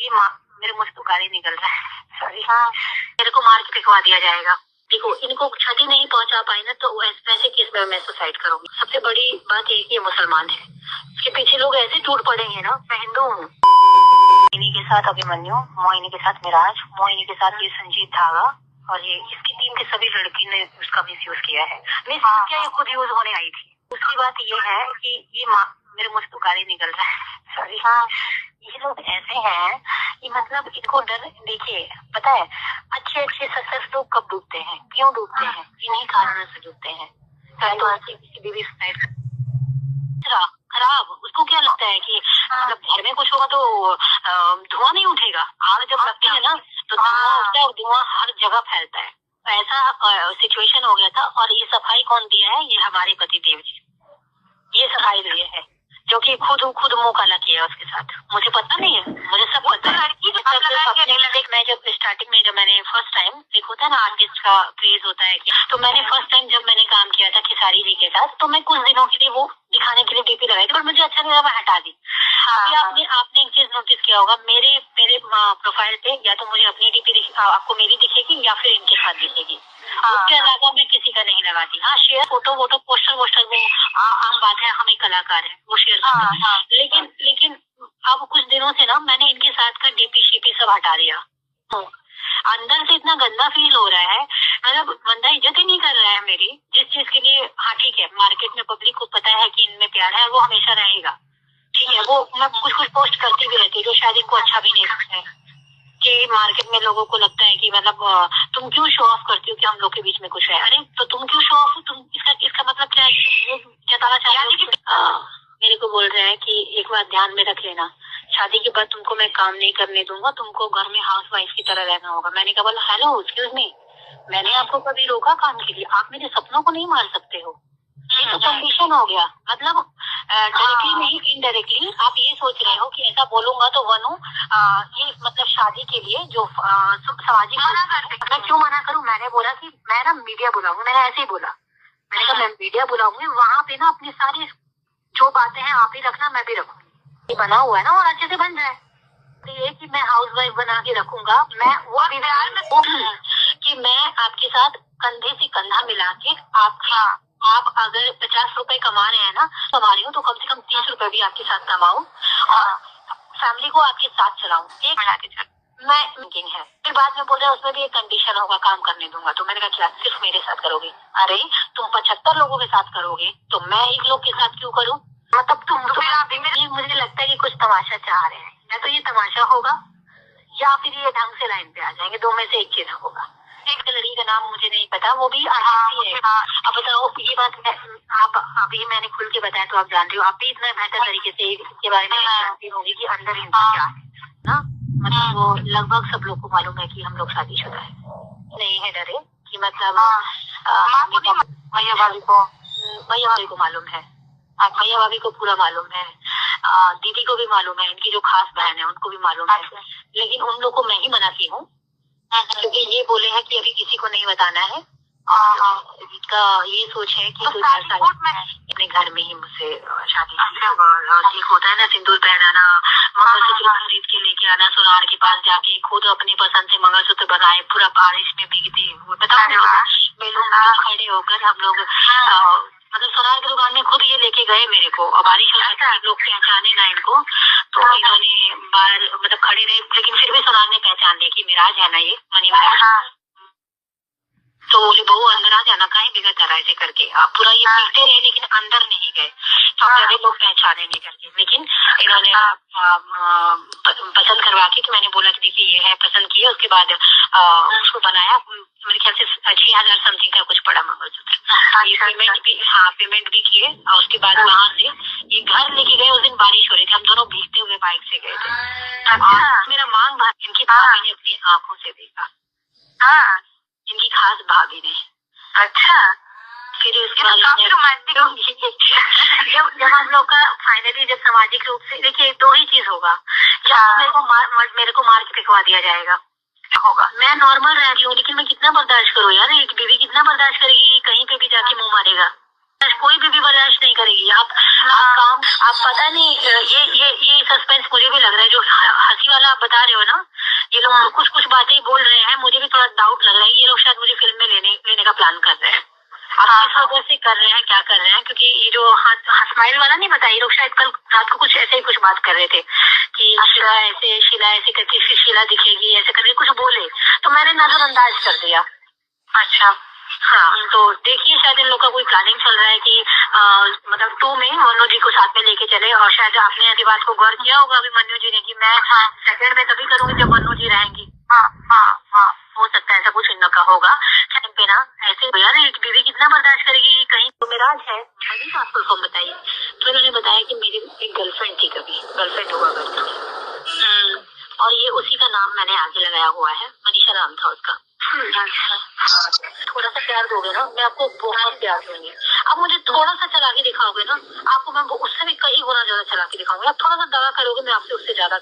ये मेरे मुंह से तो गाली निकल रहा है, सॉरी। हाँ, मेरे को मार के फेंकवा दिया जाएगा। देखो, इनको क्षति नहीं पहुंचा पाई ना, तो वैसे केस में मैं सुसाइड करूंगी। सबसे बड़ी बात ये कि ये मुसलमान है, इसके पीछे लोग ऐसे टूट पड़ेंगे ना। मैं हिंदू हूँ। मोहिनी के साथ अभिमन्यु, मोहिनी के साथ मिराज, मोहिनी के साथ ये संजीत धागा, और ये इसकी टीम के सभी लड़की ने उसका मिस यूज किया है। मिस यूज किया, ये खुद यूज होने आई थी। दूसरी बात ये है कि ये मेरे मुंह से तो गाली निकल रहा है, सॉरी। हाँ, ये लोग ऐसे हैं कि मतलब इनको डर, देखिए पता है अच्छे अच्छे सक्सेस लोग कब डूबते हैं, क्यों डूबते हैं, इन्हीं कारणों से डूबते हैं। चाहे तो किसी बीवी सुसाइड खराब, उसको क्या लगता है कि मतलब घर में कुछ होगा तो धुआं नहीं उठेगा। आग जब लगती है ना तो धुआं उठता है, और धुआं हर जगह फैलता है। ऐसा सिचुएशन हो गया था। और ये सफाई कौन दिया है? ये हमारे पति देव जी, ये सफाई दिए है, जो कि खुद मुंह काला किया उसके साथ। मुझे पता नहीं है, मुझे सब पता है। मैं जब स्टार्टिंग में, जब मैंने फर्स्ट टाइम, एक होता है ना आर्टिस्ट का क्रेज होता है कि, तो मैंने फर्स्ट टाइम जब मैंने काम किया था खेसारी जी के साथ, तो मैं कुछ दिनों के लिए वो दिखाने के लिए डीपी लगाई थी, पर मुझे अच्छा नहीं लगा, मैं हटा दी। अभी आपने एक चीज नोटिस किया होगा, मेरे प्रोफाइल पे या तो मुझे अपनी डीपी आपको मेरी दिखेगी, या फिर इनके साथ दिखेगी। उसके अलावा मैं किसी का नहीं लगाती। हाँ, शेयर फोटो वोटो पोस्टर वोस्टर वो आम बात है, हम एक कलाकार है, वो शेयर करते हैं। लेकिन अब कुछ दिनों से ना मैंने इनके साथ का डीपी शीपी सब हटा दिया। अंदर से इतना गंदा फील हो रहा है, मतलब बंदा इज्जत ही नहीं कर रहा है मेरी, जिस चीज के लिए। हाँ ठीक है, मार्केट में पब्लिक को पता है कि इनमें प्यार है, वो हमेशा रहेगा, ठीक है। वो मैं कुछ पोस्ट करती भी रहती है जो शायद इनको अच्छा भी नहीं लगता है, कि मार्केट में लोगों को लगता है कि मतलब तुम क्यों शो ऑफ करती हो कि हम लोग के बीच में कुछ है। अरे तो तुम क्यों शो ऑफ, तुम इसका मतलब क्या है कि तुम ये जताना चाहते हो? मेरे को बोल रहे हैं कि एक बात ध्यान में रख लेना, शादी के बाद तुमको मैं काम नहीं करने दूंगा, तुमको घर में हाउस वाइफ की तरह रहना होगा। मैंने कहा बोला हेलो एक्सक्यूज मी, मैंने आपको कभी रोका काम के लिए? आप मेरे सपनों को नहीं मार सकते हो। ये तो कंडीशन हो गया। मतलब डायरेक्टली नहीं, इनडायरेक्टली आप ये सोच रहे हो कि ऐसा बोलूंगा तो बनूं। ये मतलब शादी के लिए जो सामाजिक, मैं क्यों मना करूं? मैंने बोला कि मैं ना मीडिया बुलाऊंगी, मैंने ऐसे ही बोला। मैंने कहा मैं मीडिया बुलाऊंगी, वहां पे ना अपनी सारी जो बातें हैं आप ही रखना, मैं भी रखूंगी। ये बना हुआ है ना, और अच्छे से बन जाए। ये कि मैं हाउस वाइफ बना के रखूंगा, मैं वो कि मैं आपके साथ कंधे से कंधा मिला के आप अगर 50 रुपए कमा रहे हैं ना, कमा रही हूँ, तो कम से कम 30 रुपए भी आपके साथ कमाऊं, और फैमिली को आपके साथ चलाऊं। एक मैं थिंकिंग है। फिर बाद में बोल रहे उसमें भी एक कंडीशन होगा, काम करने दूंगा। तो मैंने कहा क्या सिर्फ मेरे साथ करोगे? अरे तुम 75 लोगों के साथ करोगे तो मैं एक लोग के साथ क्यों करूं? मतलब तुम तो मुझे लगता है कि कुछ तमाशा चाह रहे हैं, या तो ये तमाशा होगा, या फिर ये ढंग से लाइन पे आ जाएंगे। दो में से एक चीज होगा। एक लड़की का नाम मुझे नहीं पता, वो भी आर्टिस्ट ही है। अब बताओ, ये बात आप अभी मैंने खुल के बताया तो आप जान रहे हो। आप भी इतना बेहतर तरीके से इसके बारे में जानती होंगी कि अंदर इनका क्या है ना। मतलब वो लगभग सब लोग को मालूम है कि हम लोग शादीशुदा है, नहीं है डरे कि मतलब भैया भाभी को मालूम है, भैया भाभी को पूरा मालूम है, दीदी को भी मालूम है, इनकी जो खास बहन है उनको भी मालूम है। लेकिन उन लोग को मैं ही मना की हूँ, क्योंकि ये बोले हैं कि अभी किसी को नहीं बताना है। इसका ये सोच है कि 2-4 साल अपने घर में ही मुझसे शादी की। और एक होता है ना सिंदूर पहनाना, मंगलसूत्र खरीद के लेके आना, सोनार के पास जाके खुद अपनी पसंद से मंगलसूत्र बनाए, पूरा बारिश में भीगते हुए, बताओ खड़े होकर हम लोग मतलब सोनार की दुकान में खुद ये लेके गए मेरे को। और बारिश हो सकती है, लोग पहचाने ना इनको, तो इन्होंने बाहर मतलब खड़े रहे, लेकिन फिर भी सोनार ने पहचान लिया कि मिराज है ना, ये मनी मिराज। तो बोले बहू अंदर आ जाना, कहीं बिगड़ कर ऐसे करके। आप पूरा ये पीटते रहे लेकिन अंदर नहीं गए। तो ज्यादा लोग पहचाने नहीं करके, लेकिन इन्होंने पसंद करवा के, तो मैंने बोला कि देखिए ये है, पसंद किया। उसके बाद उसको बनाया, मेरे ख्याल से 6,000 समथिंग का कुछ पड़ा मंगलसूत्र। ये पेमेंट भी किए। और उसके बाद वहाँ से ये घर लेके गए। उस दिन बारिश हो रही थी, हम दोनों भीगते हुए बाइक से गए थे। मेरा मांग भाभी, इनकी भाभी ने अपनी आंखों से देखा, इनकी खास भाभी ने। अच्छा, फिर उसके बाद जब हम लोग का फाइनली जब सामाजिक रूप से, देखिए दो ही चीज होगा, या तो मेरे को मार के फेंकवा दिया जाएगा, होगा। मैं नॉर्मल रह रही हूँ, लेकिन मैं कितना बर्दाश्त करूँ यार? एक बीवी कितना बर्दाश्त करेगी? कहीं पे भी जाके मुंह मारेगा। कोई भी बर्दाश्त नहीं करेगी। आप काम, आप पता नहीं, ये सस्पेंस मुझे भी लग रहा है, जो हंसी वाला आप बता रहे हो ना, ये लोग कुछ कुछ बातें बोल रहे हैं, मुझे भी थोड़ा डाउट लग रहा है, ये लोग शायद मुझे फिल्म में लेने का प्लान कर रहे हैं। आप किस वजह से कर रहे हैं, क्या कर रहे हैं? क्योंकि ये जो स्माइल वाला नहीं बताया, ये लोग शायद कल रात को कुछ ऐसे ही कुछ बात कर रहे थे कि शीला ऐसे करके फिर शीला दिखेगी, ऐसे करके कुछ बोले, तो मैंने नजरअंदाज कर दिया। अच्छा, हाँ, तो देखिए शायद इन लोग का कोई प्लानिंग चल रहा है कि मतलब 2 में मनु जी को साथ में लेके चले, और शायद आपने ऐसी बात को गौर किया होगा अभी मनु जी ने कि मैं सेकंड में तभी करूंगी जब मनु जी रहेंगी। हो सकता है ऐसा कुछ इन लोग का होगा टाइम पे ना। ऐसे यार बीवी कितना बर्दाश्त करेगी? कहीं तो मेराज है, मुझे आपको कौन बताइए। तो इन्होंने बताया कि मेरी एक गर्लफ्रेंड थी, कभी गर्लफ्रेंड हुआ करती थी, और ये उसी का नाम मैंने आगे लगाया हुआ है, मनीषा नाम था उसका। थोड़ा सा प्यार दोगे ना, मैं आपको बहुत प्यार दूंगी। आप मुझे थोड़ा सा चला के दिखाओगे ना, आपको मैं उससे भी कई गुना ज्यादा चला के दिखाऊंगी। आप थोड़ा सा दवा करोगे, मैं आपसे उससे ज्यादा